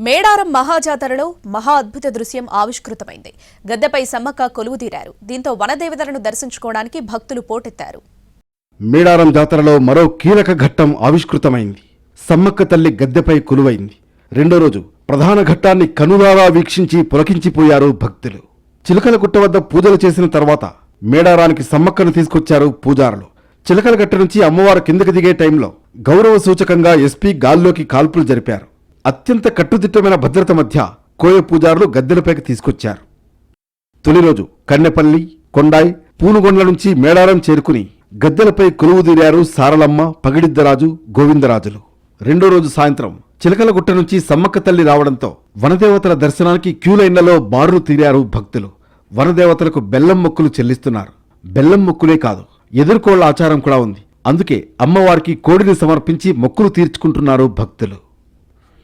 మేడారం మహాజాతరలో మహా అద్భుత దృశ్యం ఆవిష్కృతమైంది. గద్దెపై సమ్మక్క కొలువుదీరారు. దీంతో వనదేవతలను దర్శించుకోవడానికి భక్తులు పోటెత్తారు. మేడారం జాతరలో మరో కీలక ఘట్టం ఆవిష్కృతమైంది. సమ్మక్క తల్లి గద్దెపై కొలువైంది. రెండో రోజు ప్రధాన ఘట్టాన్ని కనులారా వీక్షించి పులకించిపోయారు భక్తులు. చిలకలగుట్ట వద్ద పూజలు చేసిన తర్వాత మేడారానికి సమ్మక్కను తీసుకొచ్చారు పూజారులు. చిలకలగట్ట నుంచి అమ్మవారు కిందకి దిగే టైంలో గౌరవ సూచకంగా ఎస్పీ గాల్లోకి కాల్పులు జరిపారు. అత్యంత కట్టుదిట్టమైన భద్రత మధ్య కోయ పూజారులు గద్దెలపైకి తీసుకొచ్చారు. తొలి రోజు కన్నెపల్లి, కొండాయ్, పూనుగొండ్ల నుంచి మేడారం చేరుకుని గద్దెలపై కొలువుదీరారు సారలమ్మ, పగిడిద్దరాజు, గోవిందరాజులు. రెండో రోజు సాయంత్రం చిలకలగుట్ట నుంచి సమ్మక్క తల్లి రావడంతో వనదేవతల దర్శనానికి క్యూలైన్లలో బారులు తీరారు భక్తులు. వనదేవతలకు బెల్లం మొక్కులు చెల్లిస్తున్నారు. బెల్లం మొక్కులే కాదు, ఎదుర్కోళ్ల ఆచారం కూడా ఉంది. అందుకే అమ్మవారికి కోడిని సమర్పించి మొక్కులు తీర్చుకుంటున్నారు భక్తులు.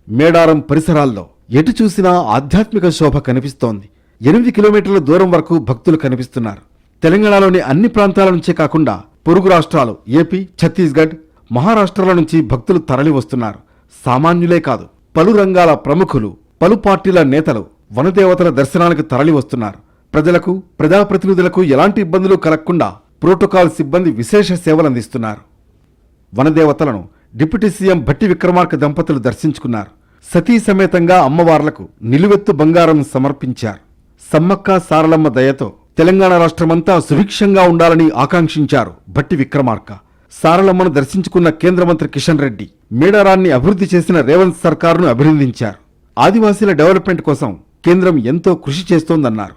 మేడారం పరిసరాల్లో ఎటు చూసినా ఆధ్యాత్మిక శోభ కనిపిస్తోంది. 8 కిలోమీటర్ల దూరం వరకు భక్తులు కనిపిస్తున్నారు. తెలంగాణలోని అన్ని ప్రాంతాల నుంచే కాకుండా పొరుగు రాష్ట్రాలు ఏపీ, ఛత్తీస్గఢ్, మహారాష్ట్రాల నుంచి భక్తులు తరలి వస్తున్నారు. సామాన్యులే కాదు, పలు రంగాల ప్రముఖులు, పలు పార్టీల నేతలు వనదేవతల దర్శనానికి తరలి వస్తున్నారు. ప్రజలకు, ప్రజాప్రతినిధులకు ఎలాంటి ఇబ్బందులు కలగకుండా ప్రోటోకాల్ సిబ్బంది విశేష సేవలందిస్తున్నారు. వనదేవతలను డిప్యూటీ సీఎం భట్టి విక్రమార్క దంపతులు దర్శించుకున్నారు. సతీ సమేతంగా అమ్మవార్లకు నిలువెత్తు బంగారం సమర్పించారు. సమ్మక్క సారలమ్మ దయతో తెలంగాణ రాష్ట్రమంతా సుభిక్షంగా ఉండాలని ఆకాంక్షించారు భట్టి విక్రమార్క. సారలమ్మను దర్శించుకున్న కేంద్ర మంత్రి కిషన్ రెడ్డి మేడారాన్ని అభివృద్ధి చేసిన రేవంత్ సర్కారును అభినందించారు. ఆదివాసీల డెవలప్మెంట్ కోసం కేంద్రం ఎంతో కృషి చేస్తోందన్నారు.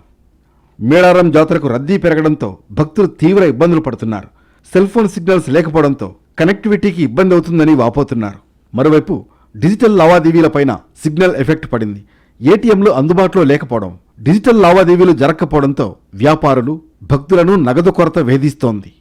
మేడారం జాతరకు రద్దీ పెరగడంతో భక్తులు తీవ్ర ఇబ్బందులు పడుతున్నారు. సెల్ఫోన్ సిగ్నల్స్ లేకపోవడంతో కనెక్టివిటీకి ఇబ్బంది అవుతుందని వాపోతున్నారు. మరోవైపు డిజిటల్ లావాదేవీలపైన సిగ్నల్ ఎఫెక్ట్ పడింది. ఏటీఎంలు అందుబాటులో లేకపోవడం, డిజిటల్ లావాదేవీలు జరగకపోవడంతో వ్యాపారులు, భక్తులను నగదు కొరత వేధిస్తోంది.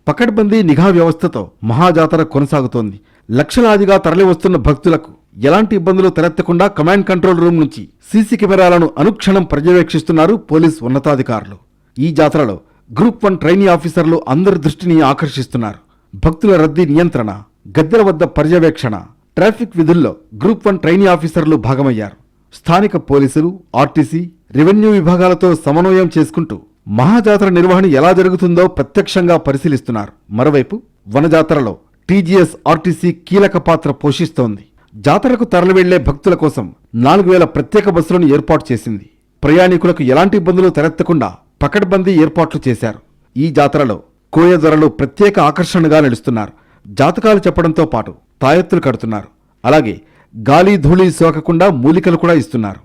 పకడ్బందీ నిఘా వ్యవస్థతో మహాజాతర కొనసాగుతోంది. లక్షలాదిగా తరలివస్తున్న భక్తులకు ఎలాంటి ఇబ్బందులు తలెత్తకుండా కమాండ్ కంట్రోల్ రూమ్ నుంచి సీసీ కెమెరాలను అనుక్షణం పర్యవేక్షిస్తున్నారు పోలీస్ ఉన్నతాధికారులు. ఈ జాతరలో గ్రూప్ 1 ట్రైనీ ఆఫీసర్లు అందరి దృష్టిని ఆకర్షిస్తున్నారు. భక్తుల రద్దీ నియంత్రణ, గద్దెల వద్ద పర్యవేక్షణ, ట్రాఫిక్ విధుల్లో గ్రూప్ 1 ట్రైనీ ఆఫీసర్లు భాగమయ్యారు. స్థానిక పోలీసులు, ఆర్టీసీ, రెవెన్యూ విభాగాలతో సమన్వయం చేసుకుంటూ మహాజాతర నిర్వహణ ఎలా జరుగుతుందో ప్రత్యక్షంగా పరిశీలిస్తున్నారు. మరోవైపు వనజాతరలో టీజీఎస్, ఆర్టీసీ కీలక పాత్ర పోషిస్తోంది. జాతరకు తరలివెళ్లే భక్తుల కోసం 4000 ప్రత్యేక బస్సులను ఏర్పాటు చేసింది. ప్రయాణికులకు ఎలాంటి ఇబ్బందులు తలెత్తకుండా పకడ్బందీ ఏర్పాట్లు చేశారు. ఈ జాతరలో కోయ దొరలు ప్రత్యేక ఆకర్షణగా నిలుస్తున్నారు. జాతకాలు చెప్పడంతో పాటు తాయెత్తులు కడుతున్నారు. అలాగే గాలి ధూళి సోకకుండా మూలికలు కూడా ఇస్తున్నారు.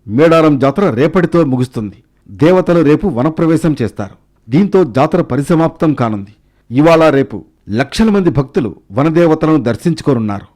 మేడారం జాతర రేపటితో ముగుస్తుంది. దేవతలు రేపు వనప్రవేశం చేస్తారు. దీంతో జాతర పరిసమాప్తం కానుంది. ఇవాళ రేపు లక్షల మంది భక్తులు వనదేవతలను దర్శించుకోనున్నారు.